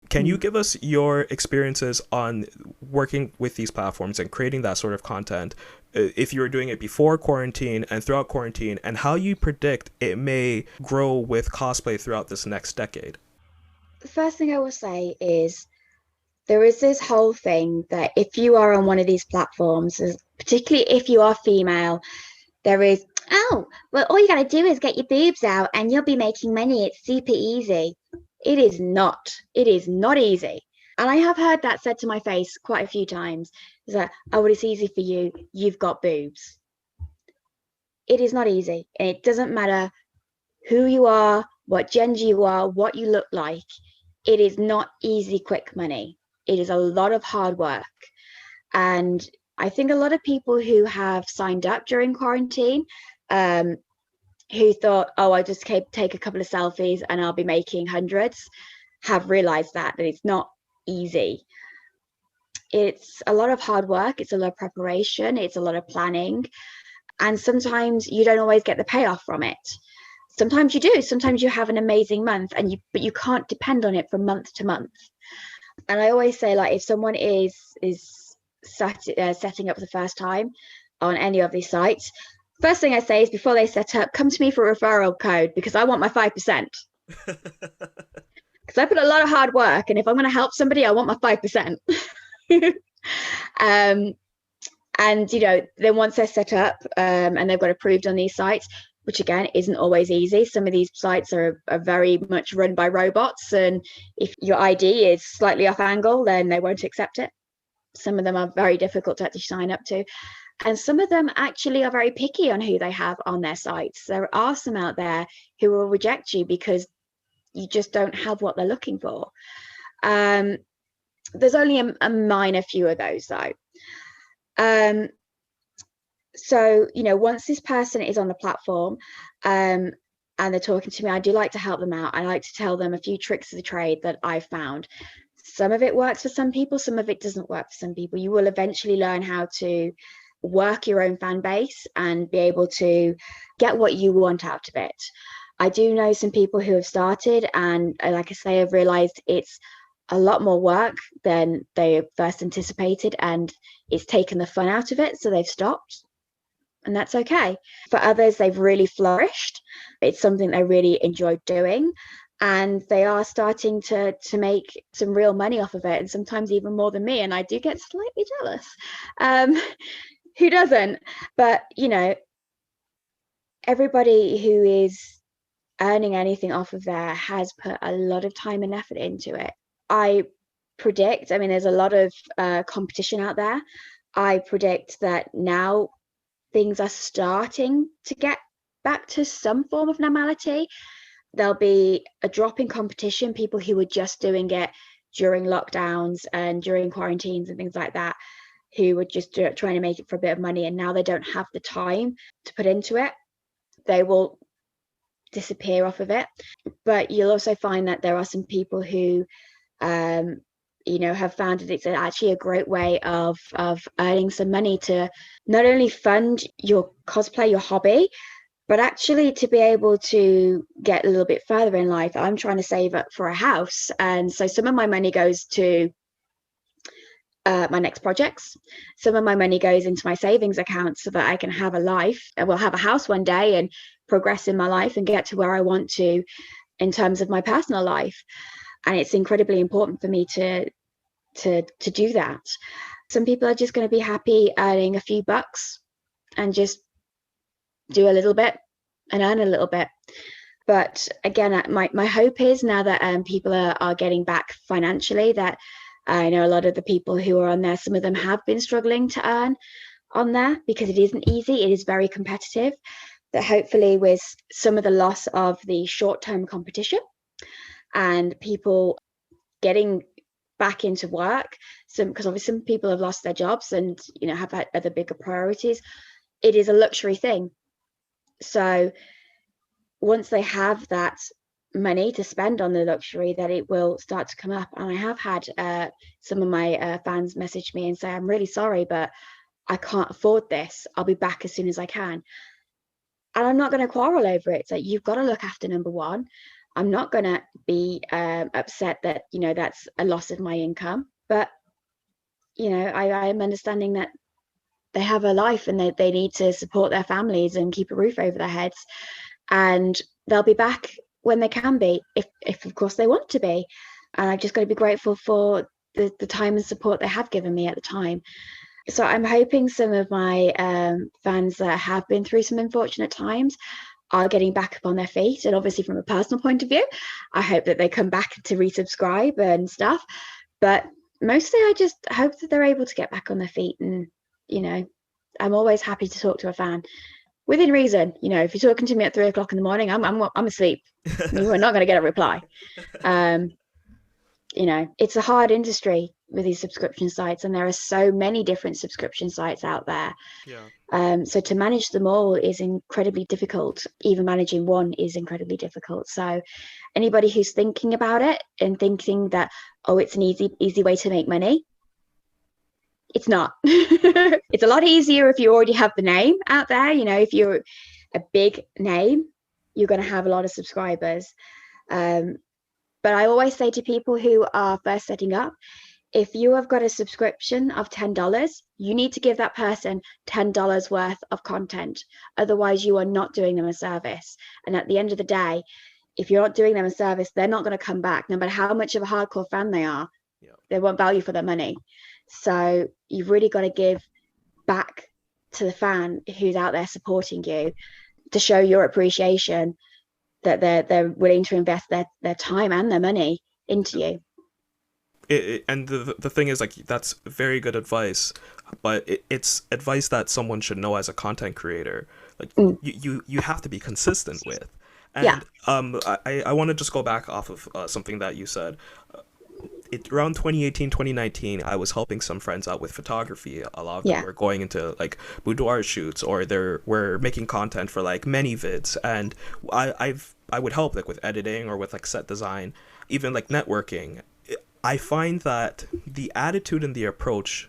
Can you give us your experiences on working with these platforms and creating that sort of content, if you were doing it before quarantine and throughout quarantine, and how you predict it may grow with cosplay throughout this next decade? The first thing I will say is there is this whole thing that if you are on one of these platforms, particularly if you are female, there is, oh, well, all you got to do is get your boobs out and you'll be making money. It's super easy. It is not. It is not easy. And I have heard that said to my face quite a few times. Is that, oh, well, it's easy for you. You've got boobs. It is not easy. And it doesn't matter who you are, what gender you are, what you look like. It is not easy, quick money. It is a lot of hard work. And I think a lot of people who have signed up during quarantine, who thought, oh, I'll just take a couple of selfies and I'll be making hundreds, have realized that it's not easy. It's a lot of hard work. It's a lot of preparation. It's a lot of planning. And sometimes you don't always get the payoff from it. Sometimes you do. Sometimes you have an amazing month, but you can't depend on it from month to month. And I always say, like, if someone is setting up for the first time on any of these sites, first thing I say is before they set up, come to me for a referral code because I want my 5%. Because I put a lot of hard work, and if I'm going to help somebody, I want my 5%. And then once they're set up and they've got approved on these sites, which again isn't always easy. Some of these sites are very much run by robots, and if your ID is slightly off angle, then they won't accept it. Some of them are very difficult to actually sign up to, and some of them actually are very picky on who they have on their sites. There are some out there who will reject you because you just don't have what they're looking for. There's only a minor few of those though. So, once this person is on the platform and they're talking to me, I do like to help them out. I like to tell them a few tricks of the trade that I've found. Some of it works for some people, some of it doesn't work for some people. You will eventually learn how to work your own fan base and be able to get what you want out of it. I do know some people who have started, and like I say, I've realized it's a lot more work than they first anticipated, and it's taken the fun out of it, so they've stopped. And that's okay. For others, they've really flourished. It's something they really enjoy doing, and they are starting to make some real money off of it, and sometimes even more than me. And I do get slightly jealous. Who doesn't? But everybody who is earning anything off of there has put a lot of time and effort into it. I predict, I mean, there's a lot of competition out there. I predict that now things are starting to get back to some form of normality. There'll be a drop in competition. People who were just doing it during lockdowns and during quarantines and things like that, who were just trying to make it for a bit of money, and now they don't have the time to put into it, they will disappear off of it. But you'll also find that there are some people who have found that it's actually a great way of earning some money to not only fund your cosplay, your hobby, but actually to be able to get a little bit further in life. I'm trying to save up for a house, and so some of my money goes to my next projects. Some of my money goes into my savings account so that I can have a life, and will have a house one day and progress in my life and get to where I want to in terms of my personal life. And it's incredibly important for me to do that. Some people are just going to be happy earning a few bucks and just do a little bit and earn a little bit. But again, my hope is now that people are getting back financially, that I know a lot of the people who are on there, some of them have been struggling to earn on there because it isn't easy. It is very competitive. That hopefully with some of the loss of the short-term competition and people getting back into work, because obviously some people have lost their jobs and have had other bigger priorities, it is a luxury thing. So once they have that money to spend on the luxury, that it will start to come up. And I have had some of my fans message me and say, I'm really sorry, but I can't afford this. I'll be back as soon as I can. And I'm not going to quarrel over it. It's like, you've got to look after number one. I'm not going to be upset that, that's a loss of my income. But, I am understanding that they have a life and they need to support their families and keep a roof over their heads. And they'll be back when they can be, if of course they want to be. And I've just got to be grateful for the time and support they have given me at the time. So I'm hoping some of my fans that have been through some unfortunate times are getting back up on their feet. And obviously, from a personal point of view, I hope that they come back to resubscribe and stuff. But mostly, I just hope that they're able to get back on their feet. And, I'm always happy to talk to a fan within reason. If you're talking to me at 3 o'clock in the morning, I'm asleep. You are not going to get a reply. It's a hard industry with these subscription sites, and there are so many different subscription sites out there. Yeah. So to manage them all is incredibly difficult. Even managing one is incredibly difficult. So anybody who's thinking about it and thinking that, oh, it's an easy way to make money, it's not. It's a lot easier if you already have the name out there. If you're a big name, you're going to have a lot of subscribers. But I always say to people who are first setting up, if you have got a subscription of $10, you need to give that person $10 worth of content. Otherwise, you are not doing them a service. And at the end of the day, if you're not doing them a service, they're not going to come back, no matter how much of a hardcore fan they are. Yeah. They want value for their money. So you've really got to give back to the fan who's out there supporting you to show your appreciation that they're willing to invest their time and their money into you. And the thing is, like, that's very good advice, but it's advice that someone should know as a content creator. Like, you have to be consistent with. And Yeah. I want to just go back off of something that you said. Around 2018, 2019, I was helping some friends out with photography. A lot of them were going into like boudoir shoots, or were making content for like many vids, and I would help like with editing or with like set design, even like networking. I find that the attitude and the approach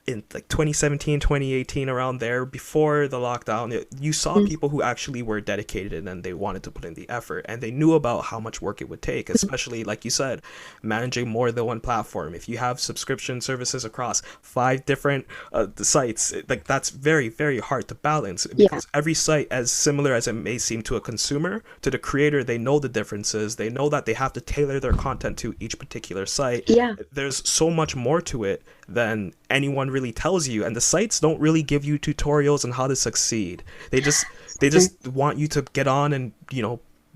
in like 2017, 2018, around there, before the lockdown, you saw people who actually were dedicated and they wanted to put in the effort, and they knew about how much work it would take, especially like you said, managing more than one platform. If you have subscription services across 5 different sites, like that's very, very hard to balance, because every site, as similar as it may seem to a consumer, to the creator, they know the differences. They know that they have to tailor their content to each particular site. There's so much more to it than anyone really tells you, and the sites don't really give you tutorials on how to succeed. They just want you to get on and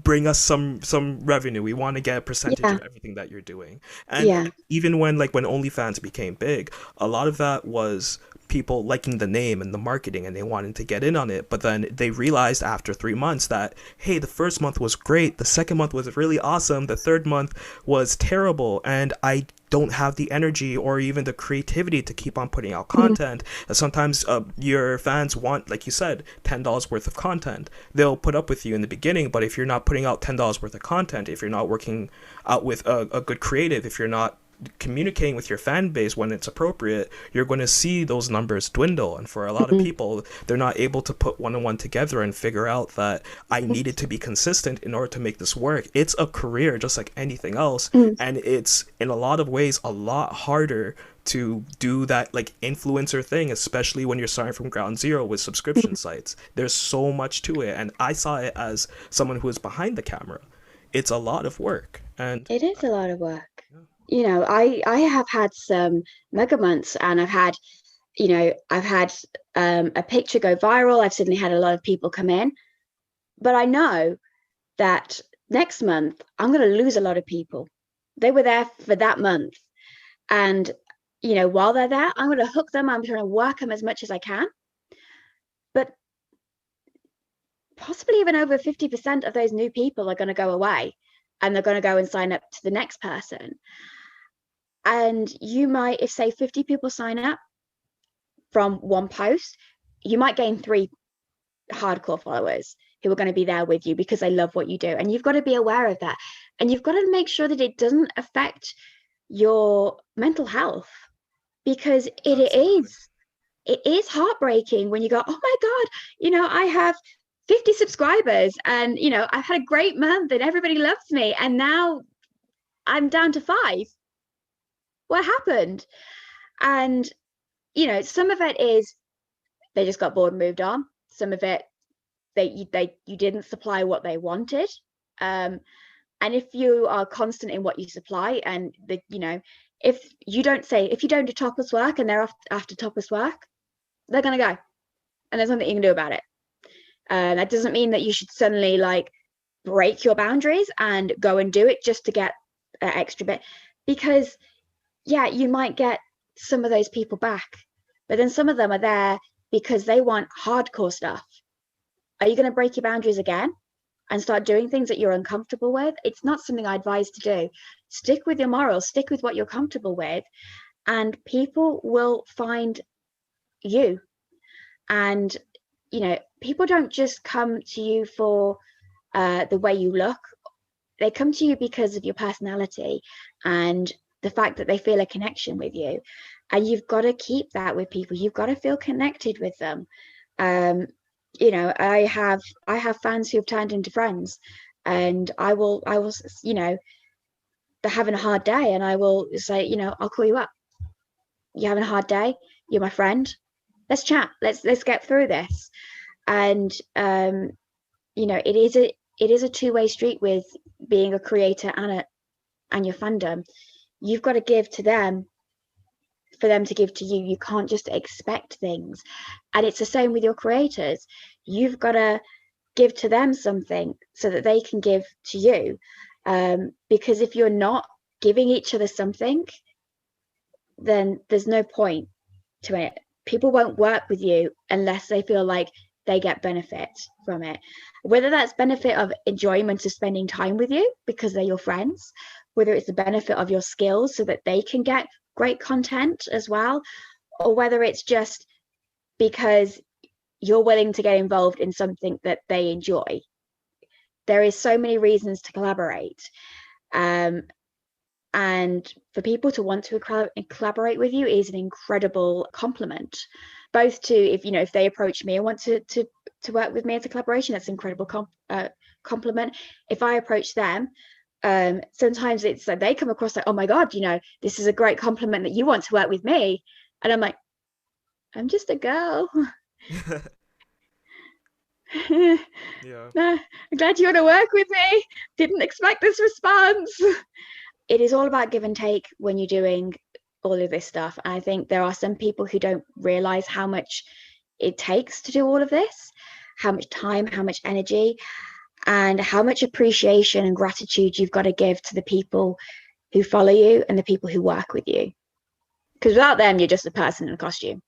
bring us some revenue. We want to get a percentage of everything that you're doing. And even when OnlyFans became big, a lot of that was people liking the name and the marketing, and they wanted to get in on it. But then they realized after 3 months that, hey, the first month was great, the second month was really awesome, the third month was terrible, and I don't have the energy or even the creativity to keep on putting out content. Sometimes your fans want, like you said, $10 worth of content. They'll put up with you in the beginning, but if you're not putting out $10 worth of content, if you're not working out with a good creative, if you're not communicating with your fan base when it's appropriate, you're going to see those numbers dwindle. And for a lot of people, they're not able to put one and one together and figure out that I needed to be consistent in order to make this work. It's a career just like anything else, and it's in a lot of ways a lot harder to do that like influencer thing, especially when you're starting from ground zero with subscription sites. There's so much to it, and I saw it as someone who is behind the camera. It's a lot of work, and it is a lot of work. I have had some mega months, and I've had a picture go viral. I've suddenly had a lot of people come in, but I know that next month I'm going to lose a lot of people. They were there for that month, and while they're there, I'm going to hook them. I'm trying to work them as much as I can, but possibly even over 50% of those new people are going to go away, and they're going to go and sign up to the next person. And you might, if say 50 people sign up from one post, you might gain 3 hardcore followers who are going to be there with you because they love what you do. And you've got to be aware of that. And you've got to make sure that it doesn't affect your mental health, because it is heartbreaking when you go, oh my God, I have 50 subscribers, and I've had a great month and everybody loves me, and now I'm down to 5. What happened? And some of it is they just got bored and moved on. Some of it, you didn't supply what they wanted. And if you are constant in what you supply, and if you don't do topless work and they're after topless work, they're gonna go, and there's nothing you can do about it. That doesn't mean that you should suddenly like break your boundaries and go and do it just to get an extra bit, because yeah, you might get some of those people back, but then some of them are there because they want hardcore stuff. Are you going to break your boundaries again and start doing things that you're uncomfortable with? It's not something I advise to do. Stick with your morals, stick with what you're comfortable with, and people will find you. And people don't just come to you for the way you look. They come to you because of your personality and the fact that they feel a connection with you. And you've got to keep that with people. You've got to feel connected with them. I have fans who have turned into friends, and I will they're having a hard day, and I will say, I'll call you up. You're having a hard day. You're my friend. Let's chat. Let's get through this. And it is a two-way street with being a creator and your fandom. You've got to give to them for them to give to you. You can't just expect things. And it's the same with your creators. You've got to give to them something so that they can give to you. Because if you're not giving each other something, then there's no point to it. People won't work with you unless they feel like they get benefit from it, whether that's benefit of enjoyment of spending time with you because they're your friends, whether it's the benefit of your skills so that they can get great content as well, or whether it's just because you're willing to get involved in something that they enjoy. There is so many reasons to collaborate, and for people to want to collaborate with you is an incredible compliment. Both to if they approach me and want to work with me as a collaboration, that's an incredible compliment. If I approach them, sometimes it's like they come across like, oh my god, this is a great compliment that you want to work with me, and I'm like, I'm just a girl. Yeah. I'm glad you want to work with me. Didn't expect this response. It is all about give and take when you're doing all of this stuff. And I think there are some people who don't realize how much it takes to do all of this, how much time, how much energy, and how much appreciation and gratitude you've got to give to the people who follow you and the people who work with you. Because without them, you're just a person in a costume.